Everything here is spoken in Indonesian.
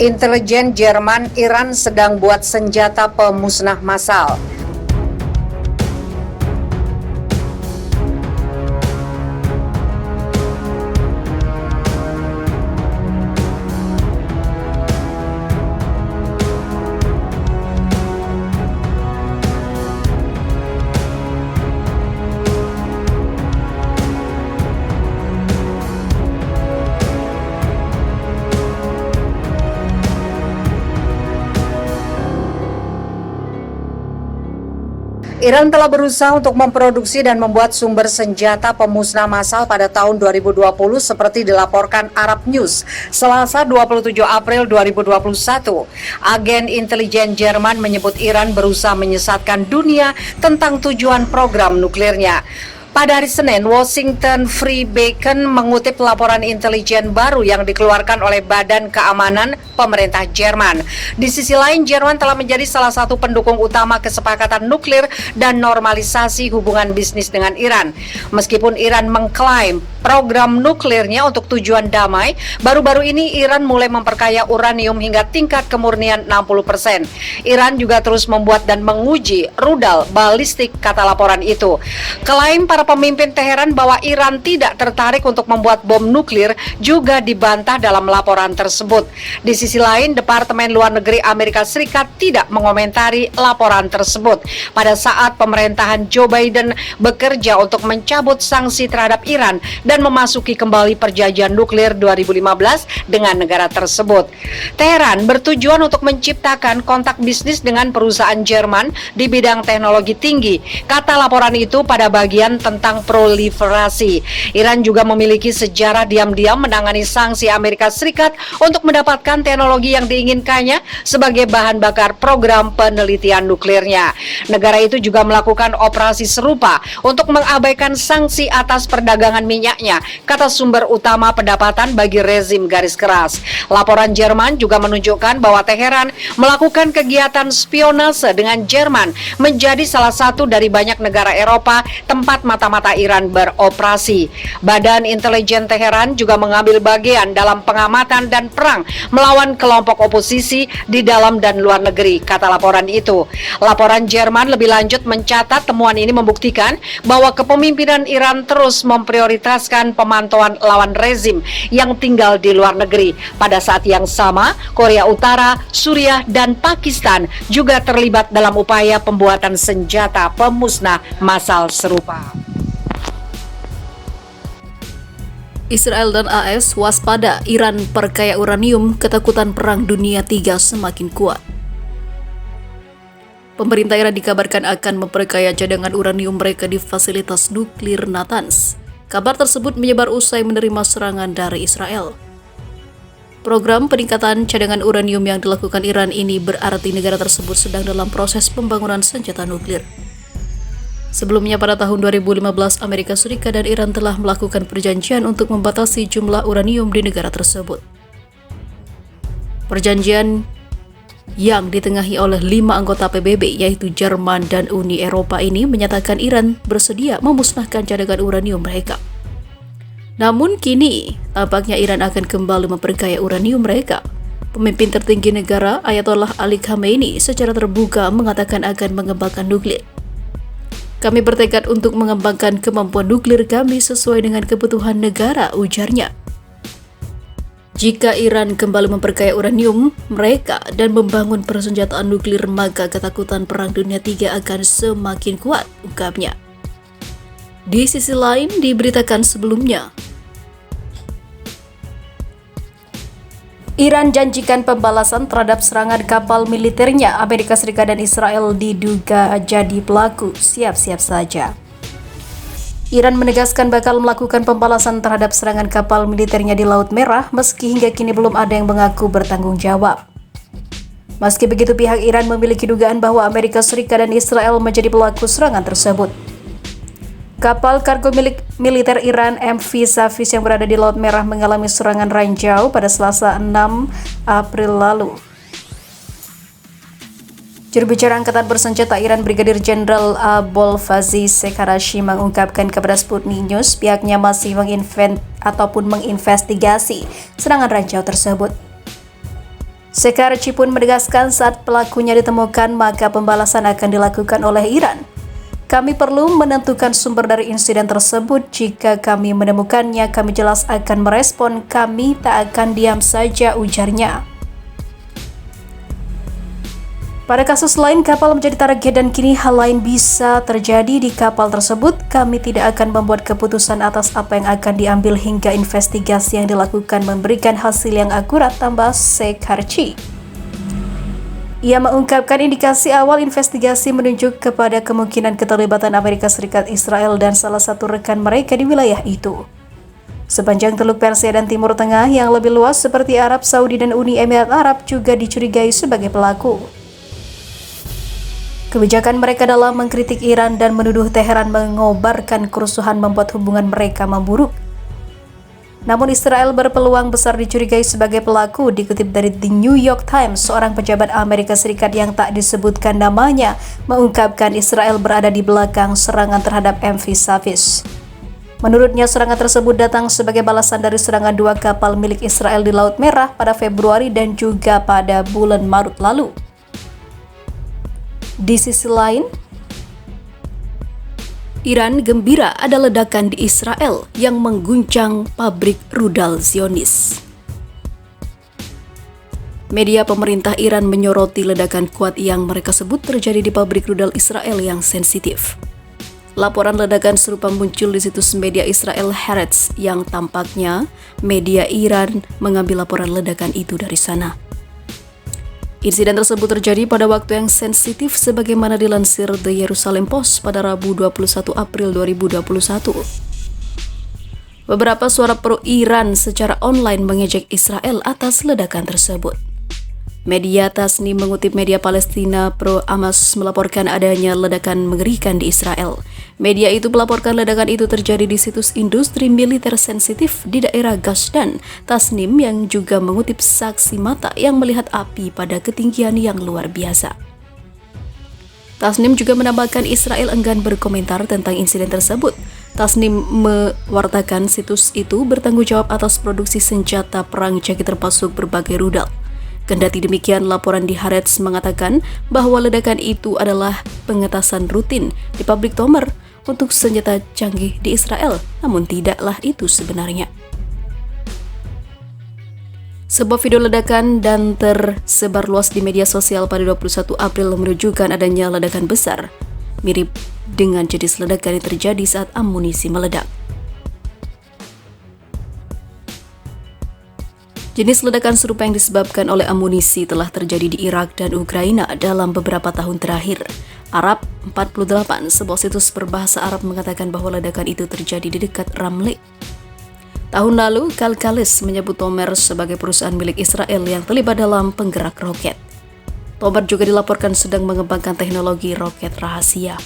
Intelijen Jerman, Iran sedang buat senjata pemusnah massal. Iran telah berusaha untuk memproduksi dan membuat sumber senjata pemusnah massal pada tahun 2020 seperti dilaporkan Arab News, Selasa 27 April 2021. Agen intelijen Jerman menyebut Iran berusaha menyesatkan dunia tentang tujuan program nuklirnya. Pada hari Senin, Washington Free Beacon mengutip laporan intelijen baru yang dikeluarkan oleh Badan Keamanan Pemerintah Jerman. Di sisi lain, Jerman telah menjadi salah satu pendukung utama kesepakatan nuklir dan normalisasi hubungan bisnis dengan Iran. Meskipun Iran mengklaim program nuklirnya untuk tujuan damai, baru-baru ini Iran mulai memperkaya uranium hingga tingkat kemurnian 60%. Iran juga terus membuat dan menguji rudal balistik, kata laporan itu. Klaim para pemimpin Teheran bahwa Iran tidak tertarik untuk membuat bom nuklir juga dibantah dalam laporan tersebut. Di sisi lain, Departemen Luar Negeri Amerika Serikat tidak mengomentari laporan tersebut pada saat pemerintahan Joe Biden bekerja untuk mencabut sanksi terhadap Iran dan memasuki kembali perjanjian nuklir 2015 dengan negara tersebut. Teheran bertujuan untuk menciptakan kontak bisnis dengan perusahaan Jerman di bidang teknologi tinggi, kata laporan itu pada bagian tentang proliferasi. Iran juga memiliki sejarah diam-diam menangani sanksi Amerika Serikat untuk mendapatkan teknologi yang diinginkannya sebagai bahan bakar program penelitian nuklirnya. Negara itu juga melakukan operasi serupa untuk mengabaikan sanksi atas perdagangan minyaknya, kata sumber utama pendapatan bagi rezim garis keras. Laporan Jerman juga menunjukkan bahwa Teheran melakukan kegiatan spionase dengan Jerman menjadi salah satu dari banyak negara Eropa tempat mata-mata Iran beroperasi. Badan intelijen Teheran juga mengambil bagian dalam pengamatan dan perang melawan kelompok oposisi di dalam dan luar negeri, kata laporan itu. Laporan Jerman lebih lanjut mencatat temuan ini membuktikan bahwa kepemimpinan Iran terus memprioritaskan pemantauan lawan rezim yang tinggal di luar negeri. Pada saat yang sama, Korea Utara, Suriah, dan Pakistan juga terlibat dalam upaya pembuatan senjata pemusnah massal serupa. Israel dan AS waspada, Iran perkaya uranium, ketakutan perang dunia 3 semakin kuat. Pemerintah Iran dikabarkan akan memperkaya cadangan uranium mereka di fasilitas nuklir Natanz. Kabar tersebut menyebar usai menerima serangan dari Israel. Program peningkatan cadangan uranium yang dilakukan Iran ini berarti negara tersebut sedang dalam proses pembangunan senjata nuklir. Sebelumnya pada tahun 2015, Amerika Serikat dan Iran telah melakukan perjanjian untuk membatasi jumlah uranium di negara tersebut. Perjanjian yang ditengahi oleh 5 anggota PBB yaitu Jerman dan Uni Eropa ini menyatakan Iran bersedia memusnahkan cadangan uranium mereka. Namun kini, tampaknya Iran akan kembali memperkaya uranium mereka. Pemimpin tertinggi negara, Ayatollah Ali Khamenei, secara terbuka mengatakan akan mengembangkan nuklir. Kami bertekad untuk mengembangkan kemampuan nuklir kami sesuai dengan kebutuhan negara, ujarnya. Jika Iran kembali memperkaya uranium mereka dan membangun persenjataan nuklir, maka ketakutan perang dunia 3 akan semakin kuat, ungkapnya. Di sisi lain, diberitakan sebelumnya, Iran janjikan pembalasan terhadap serangan kapal militernya. Amerika Serikat dan Israel diduga jadi pelaku, siap-siap saja. Iran menegaskan bakal melakukan pembalasan terhadap serangan kapal militernya di Laut Merah, meski hingga kini belum ada yang mengaku bertanggung jawab. Meski begitu, pihak Iran memiliki dugaan bahwa Amerika Serikat dan Israel menjadi pelaku serangan tersebut. Kapal kargo milik militer Iran MV Savis yang berada di Laut Merah mengalami serangan ranjau pada Selasa 6 April lalu. Juru bicara Angkatan Bersenjata Iran Brigadir Jenderal Abolfazl Sekarashi mengungkapkan kepada Sputnik News pihaknya masih menginvestigasi serangan ranjau tersebut. Sheikh Harchi pun menegaskan saat pelakunya ditemukan maka pembalasan akan dilakukan oleh Iran. Kami perlu menentukan sumber dari insiden tersebut. Jika kami menemukannya, kami jelas akan merespon. Kami tak akan diam saja, ujarnya. Pada kasus lain, kapal menjadi target dan kini hal lain bisa terjadi di kapal tersebut. Kami tidak akan membuat keputusan atas apa yang akan diambil hingga investigasi yang dilakukan memberikan hasil yang akurat, tambah Sheikh Harchi. Ia mengungkapkan indikasi awal investigasi menunjuk kepada kemungkinan keterlibatan Amerika Serikat, Israel, dan salah satu rekan mereka di wilayah itu. Sepanjang Teluk Persia dan Timur Tengah yang lebih luas seperti Arab Saudi dan Uni Emirat Arab juga dicurigai sebagai pelaku. Kebijakan mereka dalam mengkritik Iran dan menuduh Teheran mengobarkan kerusuhan membuat hubungan mereka memburuk. Namun Israel berpeluang besar dicurigai sebagai pelaku. Dikutip dari The New York Times, seorang pejabat Amerika Serikat yang tak disebutkan namanya mengungkapkan Israel berada di belakang serangan terhadap MV Savis. Menurutnya, serangan tersebut datang sebagai balasan dari serangan 2 kapal milik Israel di Laut Merah pada Februari dan juga pada bulan Maret lalu. Di sisi lain, Iran gembira ada ledakan di Israel yang mengguncang pabrik rudal Zionis. Media pemerintah Iran menyoroti ledakan kuat yang mereka sebut terjadi di pabrik rudal Israel yang sensitif. Laporan ledakan serupa muncul di situs media Israel Haaretz yang tampaknya media Iran mengambil laporan ledakan itu dari sana. Insiden tersebut terjadi pada waktu yang sensitif sebagaimana dilansir The Jerusalem Post pada Rabu 21 April 2021. Beberapa suara pro-Iran secara online mengejek Israel atas ledakan tersebut. Media Tasnim mengutip media Palestina pro-Hamas melaporkan adanya ledakan mengerikan di Israel. Media itu melaporkan ledakan itu terjadi di situs industri militer sensitif di daerah Gazdan. Tasnim yang juga mengutip saksi mata yang melihat api pada ketinggian yang luar biasa. Tasnim juga menambahkan Israel enggan berkomentar tentang insiden tersebut. Tasnim mewartakan situs itu bertanggung jawab atas produksi senjata perang jangkit termasuk berbagai rudal. Kendati demikian, laporan di Haaretz mengatakan bahwa ledakan itu adalah pengetasan rutin di pabrik Tomer untuk senjata canggih di Israel, namun tidaklah itu sebenarnya. Sebuah video ledakan dan tersebar luas di media sosial pada 21 April menunjukkan adanya ledakan besar, mirip dengan jenis ledakan yang terjadi saat amunisi meledak. Jenis ledakan serupa yang disebabkan oleh amunisi telah terjadi di Irak dan Ukraina dalam beberapa tahun terakhir. Arab 48, sebuah situs berbahasa Arab mengatakan bahwa ledakan itu terjadi di dekat Ramle. Tahun lalu, Kalkalis menyebut Tomer sebagai perusahaan milik Israel yang terlibat dalam penggerak roket. Tomer juga dilaporkan sedang mengembangkan teknologi roket rahasia.